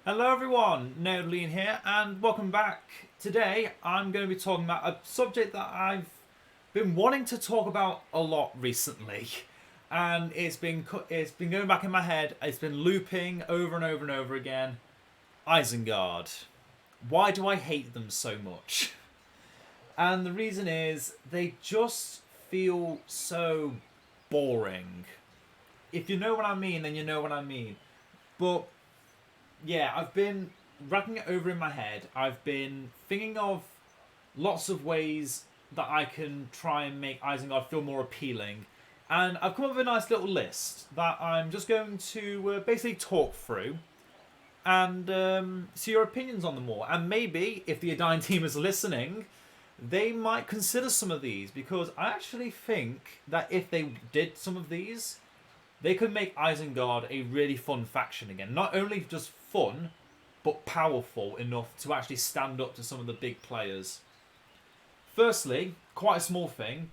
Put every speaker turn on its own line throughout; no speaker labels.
Hello everyone, Nerdlean here, and welcome back. Today I'm going to be talking about a subject that I've been wanting to talk about a lot recently, and it's been going back in my head. It's been looping over and over and over again. Isengard. Why do I hate them so much? And the reason is they just feel so boring. If you know what I mean, then you know what I mean. But yeah, I've been racking it over in my head. I've been thinking of lots of ways that I can try and make Isengard feel more appealing. And I've come up with a nice little list that I'm just going to basically talk through and see your opinions on them all. And maybe, if the Edain team is listening, they might consider some of these. Because I actually think that if they did some of these, they could make Isengard a really fun faction again. Not only just fun, but powerful enough to actually stand up to some of the big players. Firstly, quite a small thing,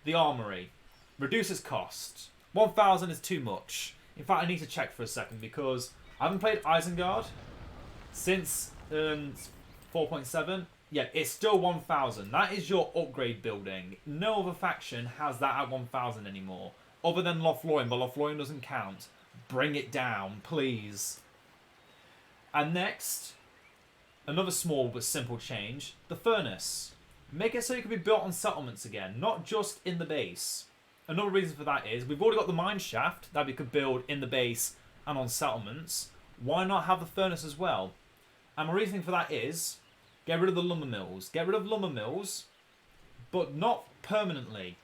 the armory. Reduces cost. 1,000 is too much. In fact, I need to check for a second because I haven't played Isengard since 4.7. Yeah, it's still 1,000. That is your upgrade building. No other faction has that at 1,000 anymore. Other than Lothlorien, but Lothlorien doesn't count. Bring it down, please. And next, another small but simple change, the furnace. Make it so it can be built on settlements again, not just in the base. Another reason for that is, we've already got the mine shaft that we could build in the base and on settlements. Why not have the furnace as well? And my reasoning for that is, get rid of the lumber mills. Get rid of lumber mills, but not permanently.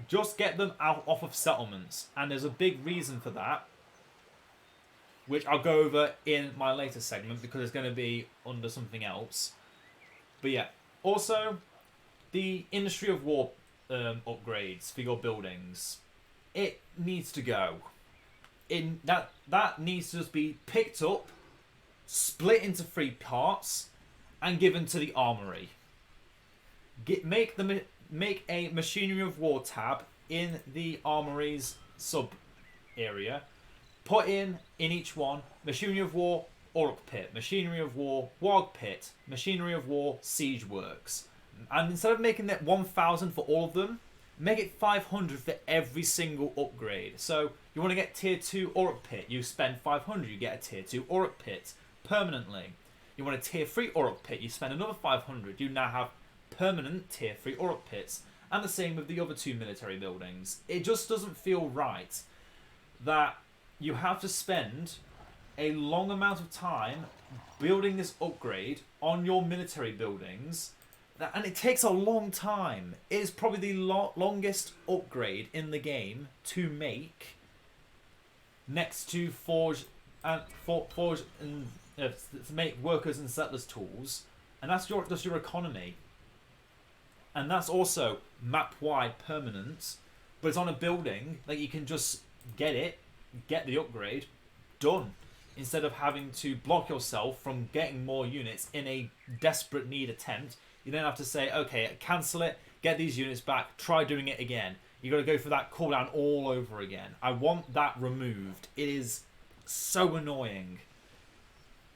Just get them out off of settlements. And there's a big reason for that, which I'll go over in my later segment because it's going to be under something else. But yeah, also the Industry of War upgrades for your buildings. It needs to go. That needs to just be picked up, split into 3 parts, and given to the armory. Make a Machinery of War tab in the armory's sub area. Put in each one, Machinery of War, Orc Pit, Machinery of War, Warg Pit, Machinery of War, Siege Works. And instead of making that 1,000 for all of them, make it 500 for every single upgrade. So you want to get tier 2 Orc Pit, you spend 500, you get a tier 2 Orc Pit permanently. You want a tier 3 Orc Pit, you spend another 500, you now have permanent tier 3 Orc Pits. And the same with the other 2 military buildings. It just doesn't feel right that you have to spend a long amount of time building this upgrade on your military buildings, and it takes a long time. It is probably the longest upgrade in the game to make, next to Forge and to make workers and settlers tools, and that's just your economy. And that's also map-wide permanent, but it's on a building that you can just get the upgrade, done. Instead of having to block yourself from getting more units in a desperate need attempt, you then have to say, okay, cancel it, get these units back, try doing it again. You got to go for that cooldown all over again. I want that removed. It is so annoying.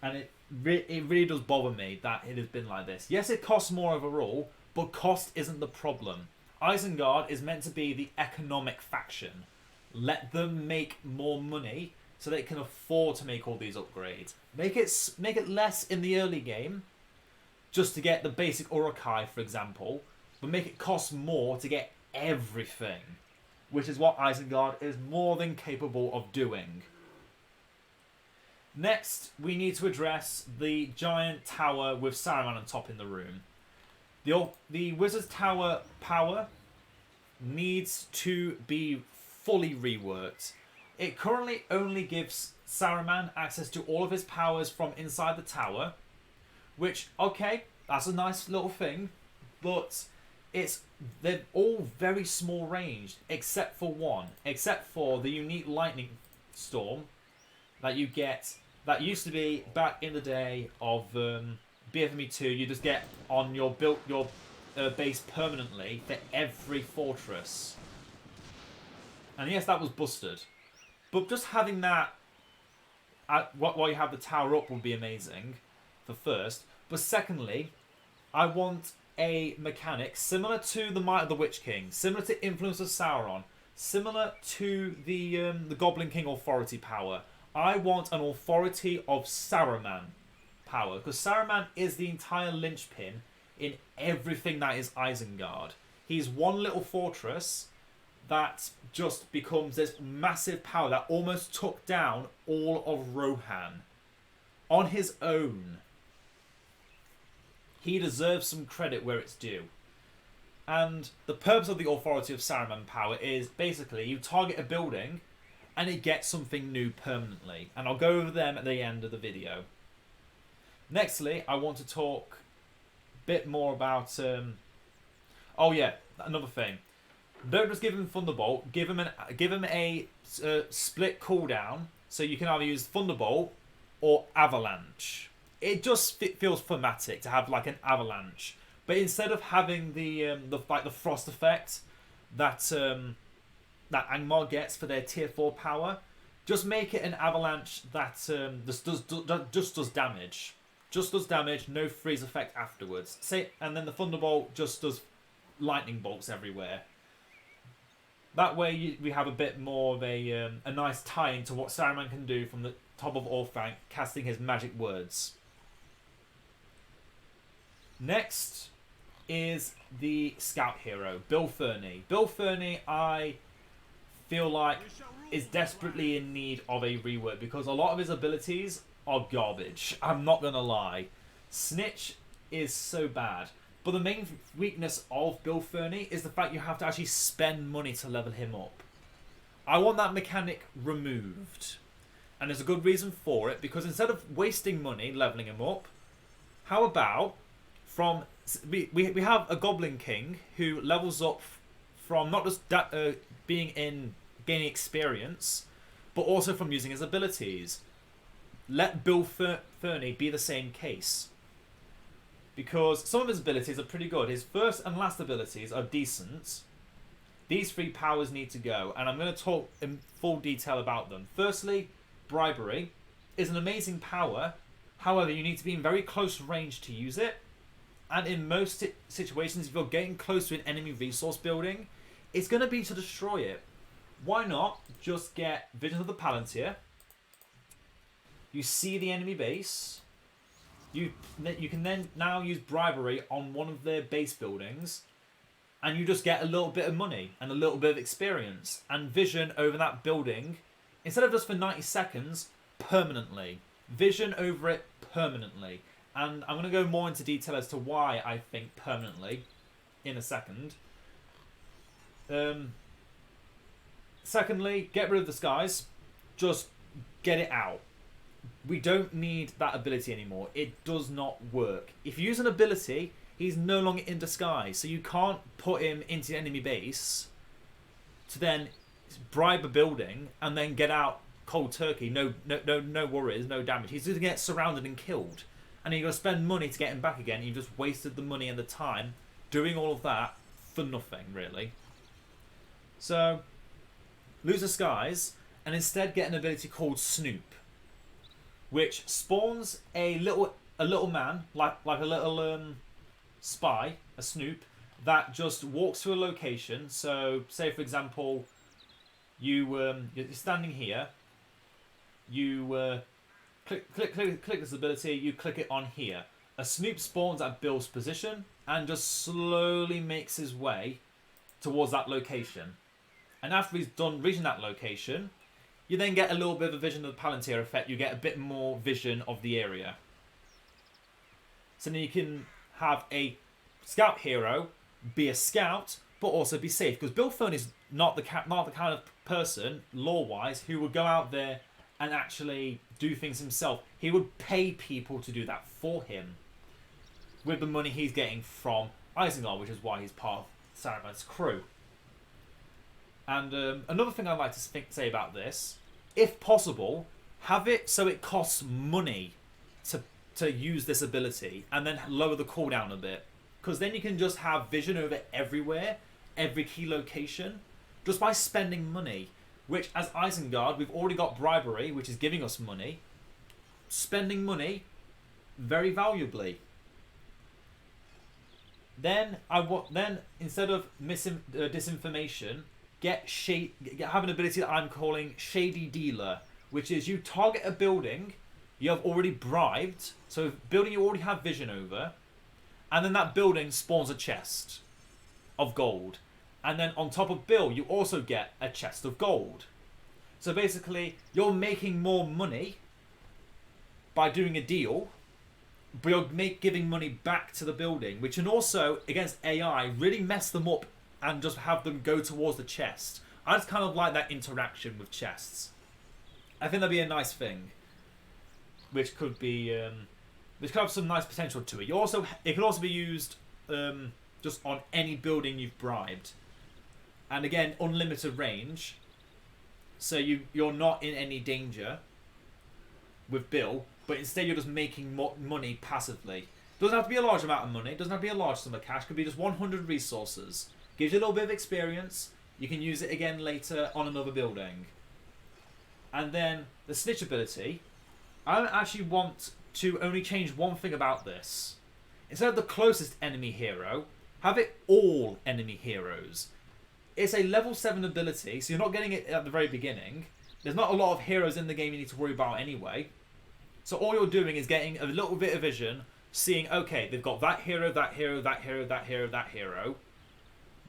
And it really does bother me that it has been like this. Yes, it costs more overall, but cost isn't the problem. Isengard is meant to be the economic faction. Let them make more money so they can afford to make all these upgrades. Make it less in the early game, just to get the basic Urukai, for example, but make it cost more to get everything, which is what Isengard is more than capable of doing. Next, we need to address the giant tower with Saruman on top in the room. The Wizard's Tower power needs to be fully reworked. It currently only gives Saruman access to all of his powers from inside the tower, which, okay, that's a nice little thing, but they're all very small ranged, except for one, except for the unique lightning storm that you get, that used to be back in the day of BFME 2, you just get on your base permanently for every fortress. And yes, that was busted. But just having that while you have the tower up would be amazing for first. But secondly, I want a mechanic similar to the Might of the Witch King, similar to Influence of Sauron, similar to the Goblin King authority power. I want an authority of Saruman power, because Saruman is the entire linchpin in everything that is Isengard. He's one little fortress that just becomes this massive power that almost took down all of Rohan on his own. He deserves some credit where it's due. And the purpose of the Authority of Saruman power is basically you target a building and it gets something new permanently. And I'll go over them at the end of the video. Nextly, I want to talk a bit more about... oh yeah, another thing. Don't just give him Thunderbolt, give him a split cooldown, so you can either use Thunderbolt or Avalanche. It just feels thematic to have like an Avalanche, but instead of having the frost effect that Edain Mod gets for their tier 4 power, just make it an Avalanche that just does damage. Just does damage, no freeze effect afterwards. And then the Thunderbolt just does lightning bolts everywhere. That way we have a bit more of a nice tie into what Saruman can do from the top of Orthanc, casting his magic words. Next is the scout hero, Bill Ferny. Bill Ferny, I feel like, is desperately in need of a rework because a lot of his abilities are garbage. I'm not going to lie. Snitch is so bad. But the main weakness of Bill Ferny is the fact you have to actually spend money to level him up. I want that mechanic removed. And there's a good reason for it, because instead of wasting money leveling him up, how about we have a Goblin King who levels up from not just gaining experience, but also from using his abilities. Let Bill Ferny be the same case. Because some of his abilities are pretty good. His first and last abilities are decent. These 3 powers need to go, and I'm going to talk in full detail about them. Firstly, Bribery is an amazing power. However, you need to be in very close range to use it. And in most situations, if you're getting close to an enemy resource building, it's going to be to destroy it. Why not just get Vision of the Palantir? You see the enemy base. You can then now use Bribery on one of their base buildings, and you just get a little bit of money and a little bit of experience and vision over that building, instead of just for 90 seconds, permanently. Vision over it permanently. And I'm going to go more into detail as to why I think permanently in a second. Secondly, get rid of disguise. Just get it out. We don't need that ability anymore. It does not work. If you use an ability, he's no longer in disguise. So you can't put him into the enemy base to then bribe a building and then get out cold turkey. No worries, no damage. He's going to get surrounded and killed. And you're going to spend money to get him back again. You just wasted the money and the time doing all of that for nothing, really. So, lose disguise and instead get an ability called Snoop, which spawns a little man, like a little spy, a snoop, that just walks to a location. So, say for example, you're standing here, you click this ability, you click it on here. A snoop spawns at Bill's position and just slowly makes his way towards that location. And after he's done reaching that location, you then get a little bit of a Vision of the Palantir effect. You get a bit more vision of the area. So then you can have a scout hero be a scout, but also be safe. Because Bill Ferny is not the kind of person, lore-wise, who would go out there and actually do things himself. He would pay people to do that for him with the money he's getting from Isengard, which is why he's part of Saruman's crew. And another thing I'd like to say about this, if possible, have it so it costs money to use this ability and then lower the cooldown a bit. Because then you can just have vision over everywhere, every key location, just by spending money. Which, as Isengard, we've already got Bribery, which is giving us money. spending money very valuably. Then instead of disinformation, have an ability that I'm calling Shady Dealer, which is you target a building you have already bribed, so a building you already have vision over, and then that building spawns a chest of gold. And then on top of bill, you also get a chest of gold. So basically, you're making more money by doing a deal, but you're giving money back to the building, which can also, against AI, really mess them up and just have them go towards the chest. I just kind of like that interaction with chests. I think that'd be a nice thing, which could be, which could have some nice potential to it. It could also be used just on any building you've bribed, and again, unlimited range. So you're not in any danger with Bill, but instead you're just making more money passively. Doesn't have to be a large amount of money. Doesn't have to be a large sum of cash. Could be just 100 resources. Gives you a little bit of experience. You can use it again later on another building. And then the snitch ability. I actually want to only change one thing about this. Instead of the closest enemy hero, have it all enemy heroes. It's a level 7 ability, so you're not getting it at the very beginning. There's not a lot of heroes in the game you need to worry about anyway. So all you're doing is getting a little bit of vision, seeing, okay, they've got that hero, that hero, that hero, that hero, that hero.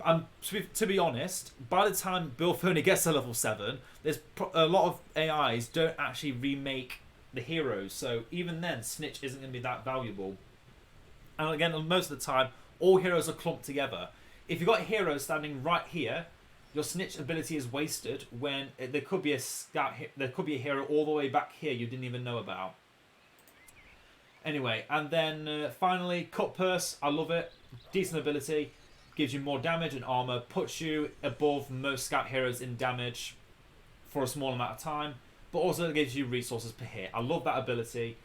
And to be honest, by the time Bill Fernie gets to level 7, there's a lot of AIs don't actually remake the heroes, so even then Snitch isn't going to be that valuable. And again, most of the time all heroes are clumped together. If you've got heroes standing right here, your Snitch ability is wasted when there could be a hero all the way back here you didn't even know about. Anyway, and then finally, Cut Purse. I love it. Decent ability. Gives you more damage and armor. Puts you above most scout heroes in damage for a small amount of time. But also gives you resources per hit. I love that ability.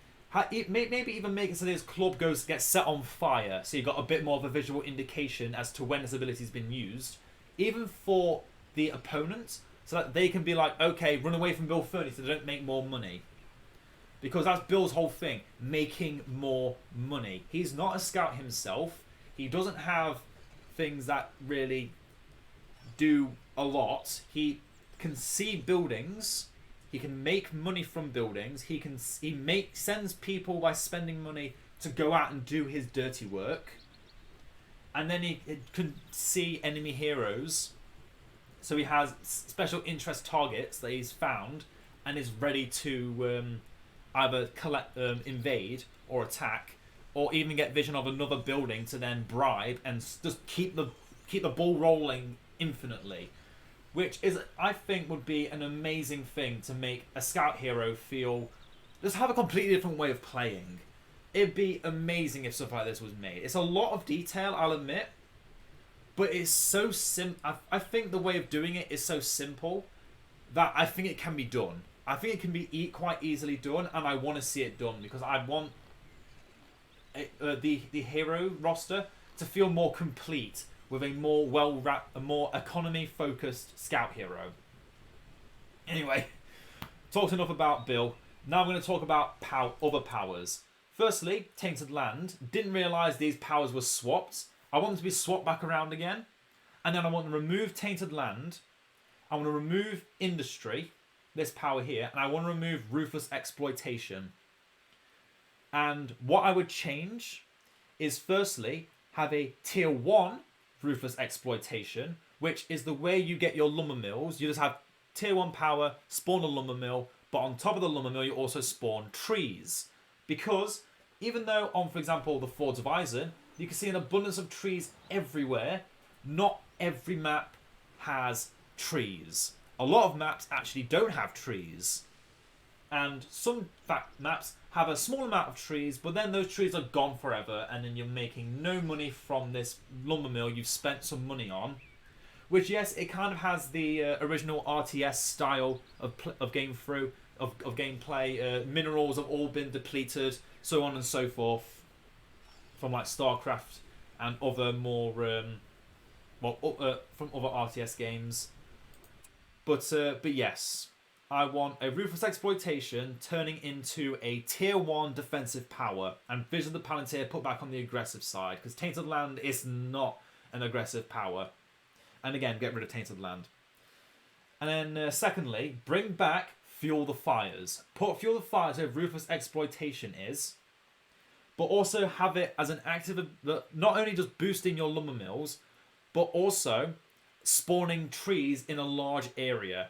Maybe even make it so this club gets set on fire. So you've got a bit more of a visual indication as to when this ability has been used. Even for the opponent. So that they can be like, okay, run away from Bill Fernie so they don't make more money. Because that's Bill's whole thing, making more money. He's not a scout himself. He doesn't have things that really do a lot. He can see buildings. He can make money from buildings. He sends people by spending money to go out and do his dirty work. And then he can see enemy heroes. So he has special interest targets that he's found and is ready to either invade or attack, or even get vision of another building to then bribe and just keep the ball rolling infinitely, which is, I think, would be an amazing thing to make a scout hero feel just have a completely different way of playing. It'd be amazing if stuff like this was made. It's a lot of detail, I'll admit, but it's so I think the way of doing it is so simple that I think it can be done. I think it can be quite easily done, and I want to see it done because I want the hero roster to feel more complete with a more economy-focused scout hero. Anyway, talked enough about Bill. Now I'm going to talk about other powers. Firstly, Tainted Land. Didn't realise these powers were swapped. I want them to be swapped back around again. And then I want to remove Tainted Land. I want to remove Industry, this power here, and I want to remove Ruthless Exploitation. And what I would change is, firstly, have a tier 1 Ruthless Exploitation, which is the way you get your lumber mills. You just have tier 1 power, spawn a lumber mill, but on top of the lumber mill you also spawn trees. Because even though on, for example, the Fords of Eisen, you can see an abundance of trees everywhere, not every map has trees. A lot of maps actually don't have trees. And some maps have a small amount of trees, but then those trees are gone forever, and then you're making no money from this lumber mill you've spent some money on. Which, yes, it kind of has the original RTS style of gameplay. Minerals have all been depleted, so on and so forth, from like StarCraft and other more from other RTS games. But yes, I want a Ruthless Exploitation turning into a tier 1 defensive power, and Vision of the Palantir put back on the aggressive side, because Tainted Land is not an aggressive power. And again, get rid of Tainted Land. And then secondly, bring back Fuel the Fires. Put Fuel the Fires where Ruthless Exploitation is, but also have it as an active, not only just boosting your lumber mills, but also spawning trees in a large area.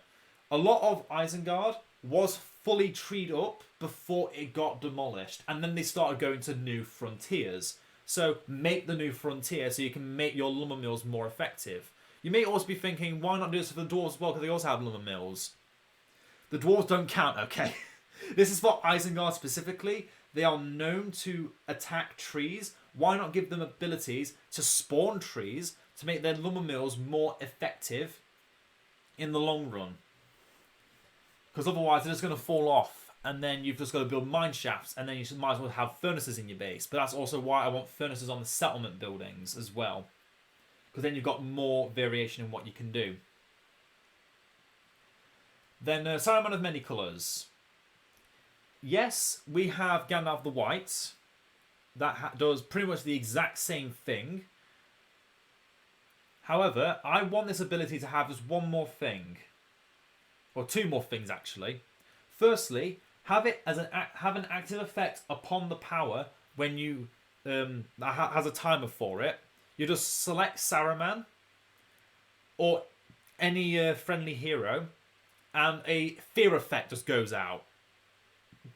A lot of Isengard was fully treed up before it got demolished, and then they started going to new frontiers. So make the new frontier so you can make your lumber mills more effective. You may also be thinking, why not do this for the dwarves as well, because they also have lumber mills. The dwarves don't count, okay? This is for Isengard specifically. They are known to attack trees. Why not give them abilities to spawn trees to make their lumber mills more effective in the long run? Because otherwise they're just going to fall off, and then you've just got to build mine shafts, and then you might as well have furnaces in your base. But that's also why I want furnaces on the settlement buildings as well, because then you've got more variation in what you can do. Then Saruman of Many Colours. Yes, we have Gandalf the White. That does pretty much the exact same thing. However, I want this ability to have just one more thing. Or two more things, actually. Firstly, have it as an active effect upon the power when you has a timer for it. You just select Saruman or any friendly hero, and a fear effect just goes out.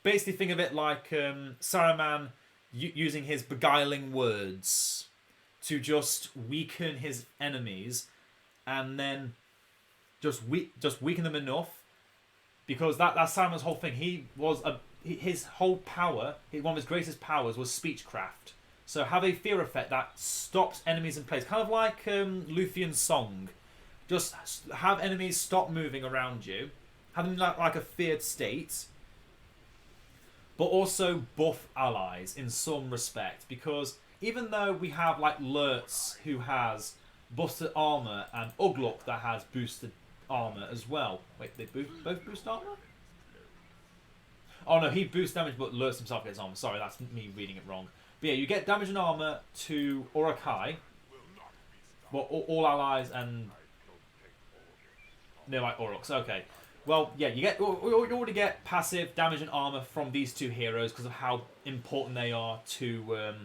Basically, think of it like Saruman using his beguiling words to just weaken his enemies, and then just weaken them enough, because that's Saruman's whole thing. His whole power, one of his greatest powers, was speechcraft. So have a fear effect that stops enemies in place, kind of like Luthien's song. Just have enemies stop moving around you, have them like a feared state, but also buff allies in some respect, because even though we have like Lurtz, who has busted armor, and Ugluk that has boosted armor as well. Wait, they both boost armor? Oh no, he boosts damage, but Lurtz himself gets armor. Sorry, that's me reading it wrong. But yeah, you get damage and armor to Orokai, but all allies and they're like Aurochs. Okay. Well, yeah, you already get passive damage and armor from these two heroes because of how important they are to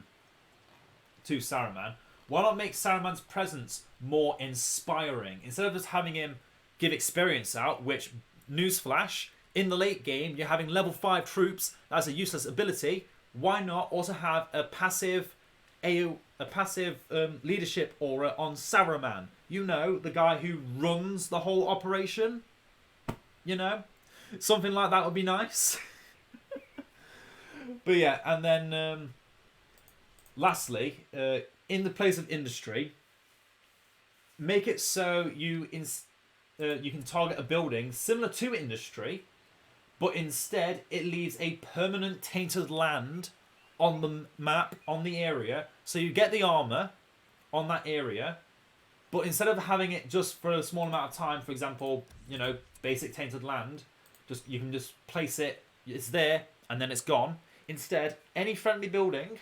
Saruman. Why not make Saruman's presence more inspiring? Instead of just having him give experience out, which, newsflash, in the late game, you're having level 5 troops, that's a useless ability. Why not also have a passive leadership aura on Saruman? You know, the guy who runs the whole operation. You know, something like that would be nice. But yeah, and then lastly, in the place of industry, make it so you can target a building similar to industry, but instead it leaves a permanent tainted land on the map, on the area, so you get the armor on that area, but instead of having it just for a small amount of time, for example, you know, basic tainted land, you can just place it, it's there, and then it's gone. Instead, any friendly building,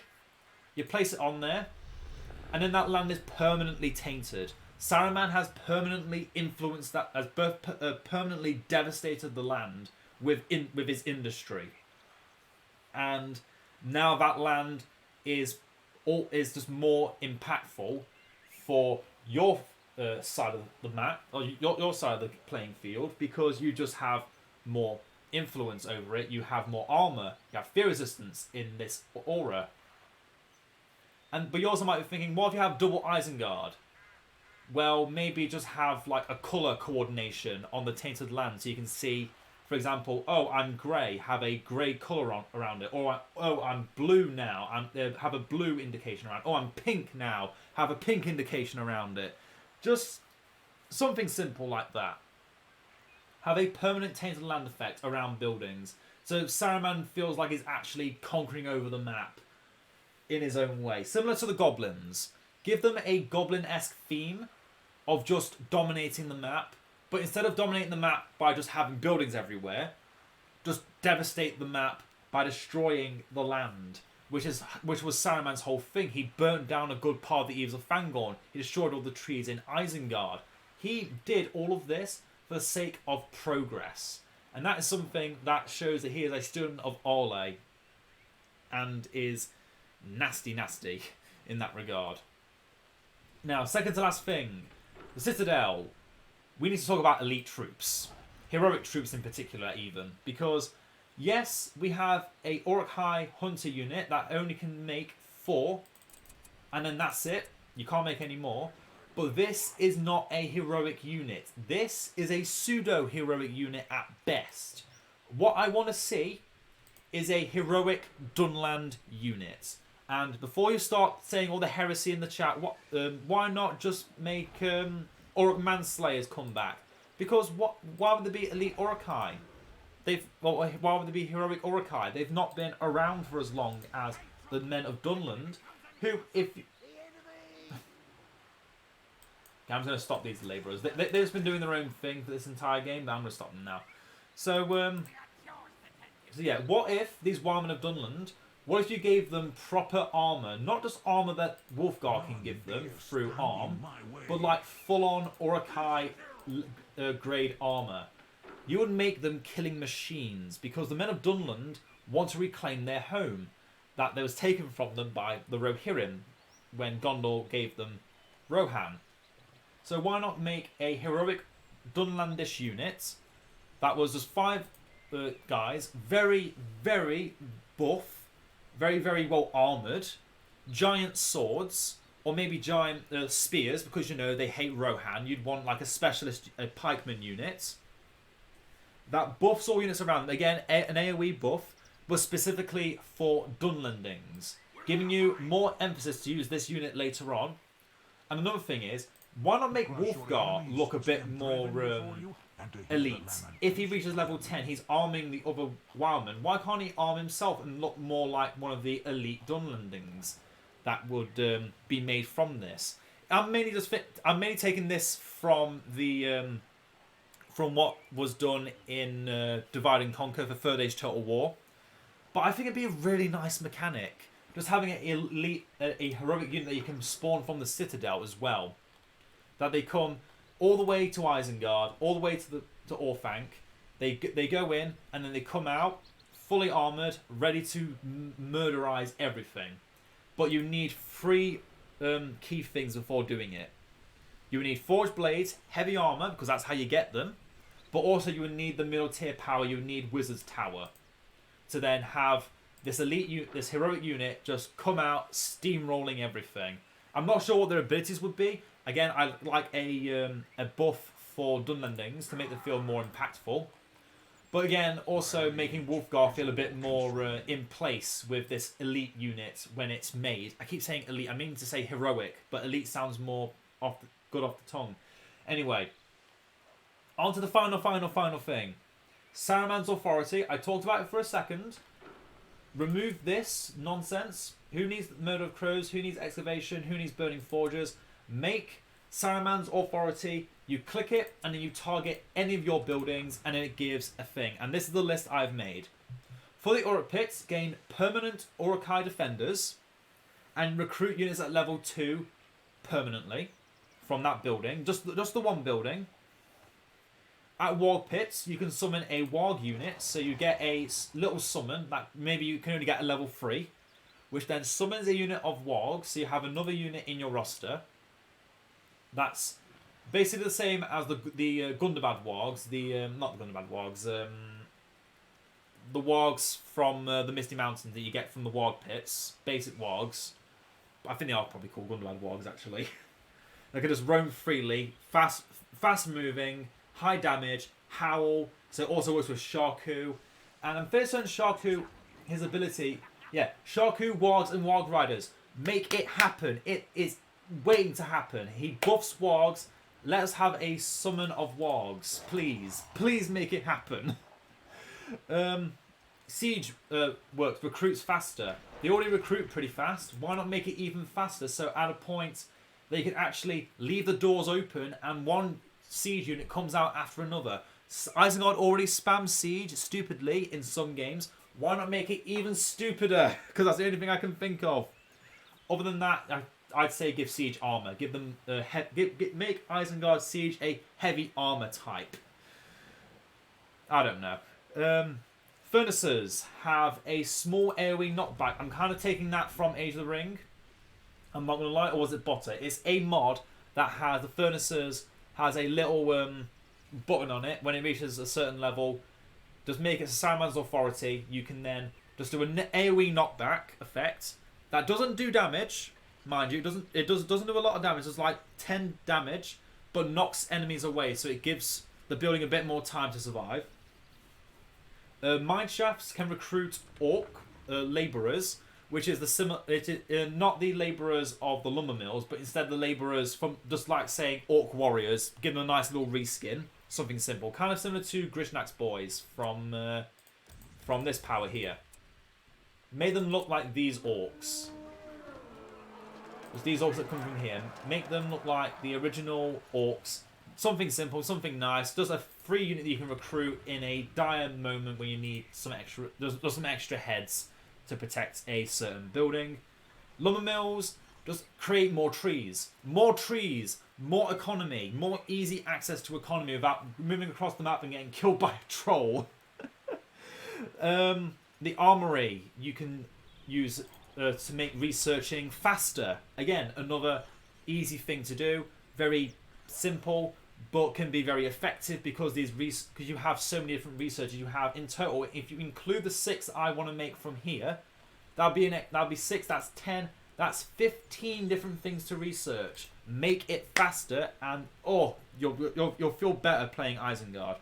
you place it on there, and then that land is permanently tainted. Saruman has permanently influenced that, has permanently devastated the land with his industry, and now that land is just more impactful for your side of the map, or your side of the playing field, because you just have more influence over it. You have more armor, you have fear resistance in this aura. But you also might be thinking, what if you have double Isengard? Well, maybe just have like a colour coordination on the tainted land, so you can see, for example, oh, I'm grey, have a grey colour around it. Or, oh, I'm blue now, have a blue indication around it. Oh, I'm pink now, have a pink indication around it. Just something simple like that. Have a permanent tainted land effect around buildings. So Saruman feels like he's actually conquering over the map in his own way. Similar to the goblins. Give them a goblin-esque theme of just dominating the map, But instead of dominating the map by just having buildings everywhere, just devastate the map by destroying the land, which was Saruman's whole thing. He burnt down a good part of the Eves of Fangorn. He destroyed all the trees in Isengard. He did all of this for the sake of progress. And that is something that shows that he is a student of Orlais and is nasty, nasty in that regard. Now, second to last thing, the Citadel. We need to talk about elite troops. Heroic troops in particular, even. Because, yes, we have a Uruk-hai hunter unit that only can make 4. And then that's it. You can't make any more. But this is not a heroic unit. This is a pseudo-heroic unit at best. What I want to see is a heroic Dunland unit. And before you start saying all the heresy in the chat, why not just make Uruk Manslayers come back? Because why would there be elite Uruk-hai? Why would there be heroic Uruk-hai? They've not been around for as long as the men of Dunland, who, if... I'm just going to stop these labourers. They've just been doing their own thing for this entire game, but I'm going to stop them now. So yeah, what if these Wildmen of Dunland, what if you gave them proper armour? Not just armour that Wolfgar can give them through arm, but like full-on Uruk-hai grade armour. You would make them killing machines, because the men of Dunland want to reclaim their home that was taken from them by the Rohirrim when Gondor gave them Rohan. So why not make a heroic Dunlandish unit that was just 5 guys, very, very buff, very, very well armoured, giant swords, or maybe giant spears, because, you know, they hate Rohan. You'd want like a specialist pikeman unit that buffs all units around. Again, an AoE buff, but specifically for Dunlandings, giving you more emphasis to use this unit later on. And another thing is, why not make Wolfgar look a bit more elite? If he reaches level 10, he's arming the other Wildmen. Why can't he arm himself and look more like one of the elite Dunlandings that would be made from this? I'm mainly taking this from the from what was done in Divide and Conquer for Third Age Total War. But I think it'd be a really nice mechanic, just having an elite, a heroic unit that you can spawn from the Citadel as well. That they come all the way to Isengard, all the way to Orthanc. They go in, and then they come out fully armoured, ready to murderize everything. But you need 3 key things before doing it. You need forged blades, heavy armour, because that's how you get them. But also you would need the middle tier power, you would need Wizard's Tower. To then have this elite, this heroic unit just come out steamrolling everything. I'm not sure what their abilities would be. Again, I like a buff for Dunlandings to make them feel more impactful. But again, also making Wolfgar feel a bit more in place with this elite unit when it's made. I keep saying elite, I mean to say heroic, but elite sounds more good off the tongue. Anyway, on to the final thing. Saruman's authority. I talked about it for a second. Remove this nonsense. Who needs Murder of Crows? Who needs Excavation? Who needs Burning Forges? Make Saruman's authority. You click it and then you target any of your buildings and then it gives a thing. And this is the list I've made. For the Uruk Pits, gain permanent Uruk-hai defenders and recruit units at level 2 permanently from that building. Just the one building. At Warg Pits, you can summon a Warg unit. So you get a little summon that maybe you can only get at level 3. Which then summons a unit of Wargs. So you have another unit in your roster. That's basically the same as the Gundabad Wargs. Not the Gundabad Wargs. The Wargs from the Misty Mountains that you get from the Warg Pits. Basic Wargs. I think they are probably called Gundabad Wargs actually. They can just roam freely. Fast moving. High damage. Howl. So it also works with Sharku. And I'm fairly certain Sharku, his ability... Yeah, Sharku, Wargs and Warg Riders. Make it happen. It is waiting to happen. He buffs Wargs. Let us have a summon of Wargs. Please. Please make it happen. Siege works. Recruits faster. They already recruit pretty fast. Why not make it even faster? So at a point, they can actually leave the doors open and one siege unit comes out after another. Isengard already spams siege stupidly in some games. Why not make it even stupider? Because that's the only thing I can think of. Other than that, I'd say give siege armor. Give them make Isengard siege a heavy armor type. I don't know. Furnaces have a small AoE knockback. I'm kind of taking that from Age of the Ring. I'm not gonna lie, or was it Botter? It's a mod that has the furnaces has a little button on it. When it reaches a certain level, just make it Saruman's authority. You can then just do an AoE knockback effect that doesn't do damage, mind you. It doesn't do a lot of damage. It's like 10 damage, but knocks enemies away, so it gives the building a bit more time to survive. Mine shafts can recruit orc labourers, which is not the labourers of the lumber mills, but instead the labourers from, just like saying orc warriors, give them a nice little reskin, something simple, kind of similar to Grishnak's boys from this power here. Made them look like these orcs. It's these orcs that come from here. Make them look like the original orcs. Something simple, something nice. Just a free unit that you can recruit in a dire moment when you need some extra. There's some extra heads to protect a certain building. Lumber mills, just create more trees. More trees, more economy, more easy access to economy without moving across the map and getting killed by a troll. The armory you can use to make researching faster. Again, another easy thing to do. Very simple, but can be very effective because because you have so many different researchers you have in total. If you include the 6 I want to make from here, that'll be 6. That's 10. That's 15 different things to research. Make it faster, and you'll feel better playing Isengard.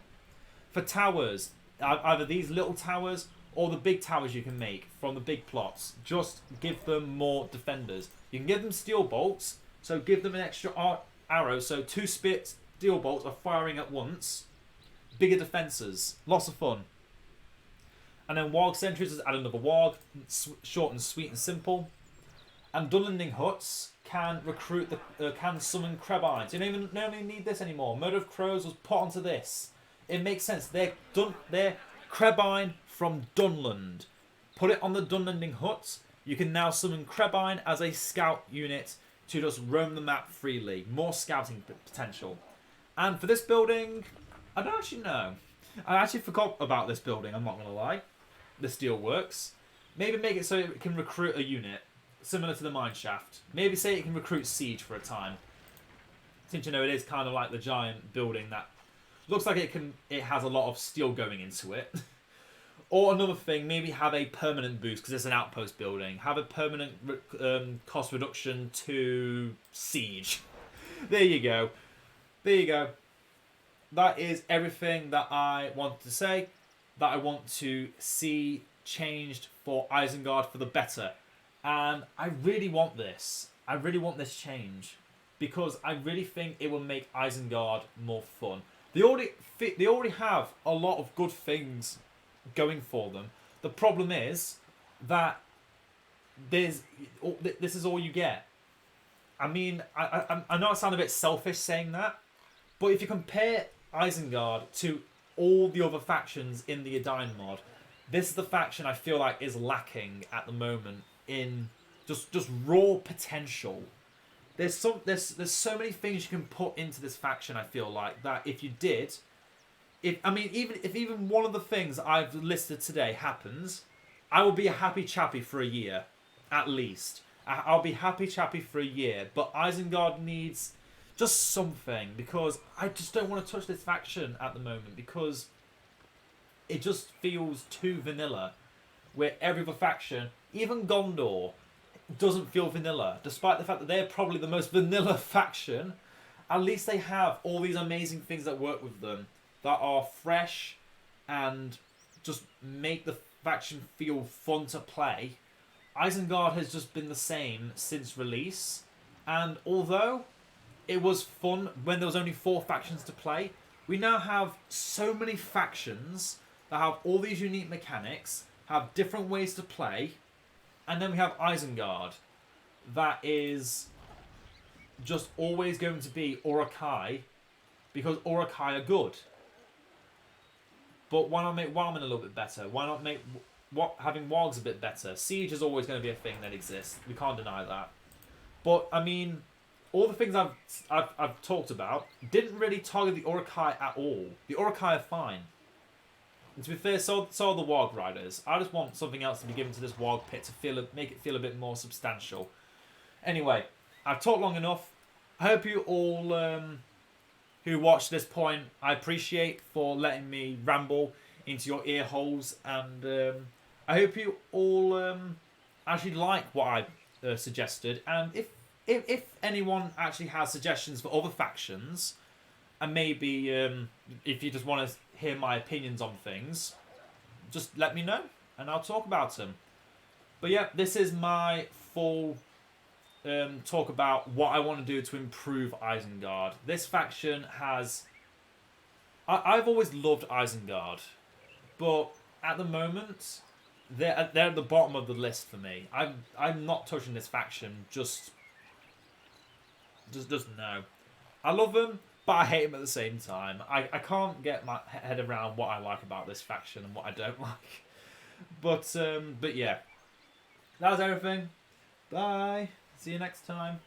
For towers, either these little towers or the big towers you can make from the big plots. Just give them more defenders. You can give them steel bolts, so give them an extra arrow. So 2 steel bolts are firing at once. Bigger defences. Lots of fun. And then warg sentries, just add another warg. Short and sweet and simple. And Dunlending huts can can summon Krebines. You don't even need this anymore. Murder of Crows was put onto this. It makes sense. They're Krebine from Dunland. Put it on the Dunlending hut. You can now summon Krebine as a scout unit to just roam the map freely. More scouting potential. And for this building, I don't actually know. I actually forgot about this building, I'm not going to lie. The steel works. Maybe make it so it can recruit a unit, similar to the mine shaft. Maybe say it can recruit siege for a time. Since it is kind of like the giant building that looks like it has a lot of steel going into it. Or another thing, maybe have a permanent boost because it's an outpost building. Have a permanent cost reduction to siege. There you go. There you go. That is everything that I wanted to say. That I want to see changed for Isengard for the better. And I really want this. I really want this change. Because I really think it will make Isengard more fun. They already have a lot of good things going for them. The problem is that this is all you get. I mean, I know I sound a bit selfish saying that, but if you compare Isengard to all the other factions in the Edain mod, this is the faction I feel like is lacking at the moment in just raw potential. There's so many things you can put into this faction. I feel like that if you did. If even one of the things I've listed today happens, I will be a happy chappy for a year, at least. I'll be happy chappy for a year, but Isengard needs just something because I just don't want to touch this faction at the moment because it just feels too vanilla. Where every other faction, even Gondor, doesn't feel vanilla, despite the fact that they're probably the most vanilla faction. At least they have all these amazing things that work with them. That are fresh and just make the faction feel fun to play. Isengard has just been the same since release. And although it was fun when there was only 4 factions to play, we now have so many factions that have all these unique mechanics, have different ways to play, and then we have Isengard that is just always going to be Uruk-hai because Urukai are good. But why not make Wildman a little bit better? Why not make having Wargs a bit better? Siege is always going to be a thing that exists. We can't deny that. But I mean, all the things I've talked about didn't really target the Urukai at all. The Urukai are fine. And to be fair, so are the Warg Riders. I just want something else to be given to this Warg pit to make it feel a bit more substantial. Anyway, I've talked long enough. I hope you all who watched this point, I appreciate for letting me ramble into your ear holes, and I hope you all actually like what I suggested. And if anyone actually has suggestions for other factions, and maybe if you just want to hear my opinions on things, just let me know and I'll talk about them. But yeah, this is my full talk about what I want to do to improve Isengard. This faction has... I've always loved Isengard, but at the moment they're at the bottom of the list for me. I'm not touching this faction. Just no. I love them, but I hate them at the same time. I can't get my head around what I like about this faction and what I don't like. But yeah, that was everything. Bye. See you next time.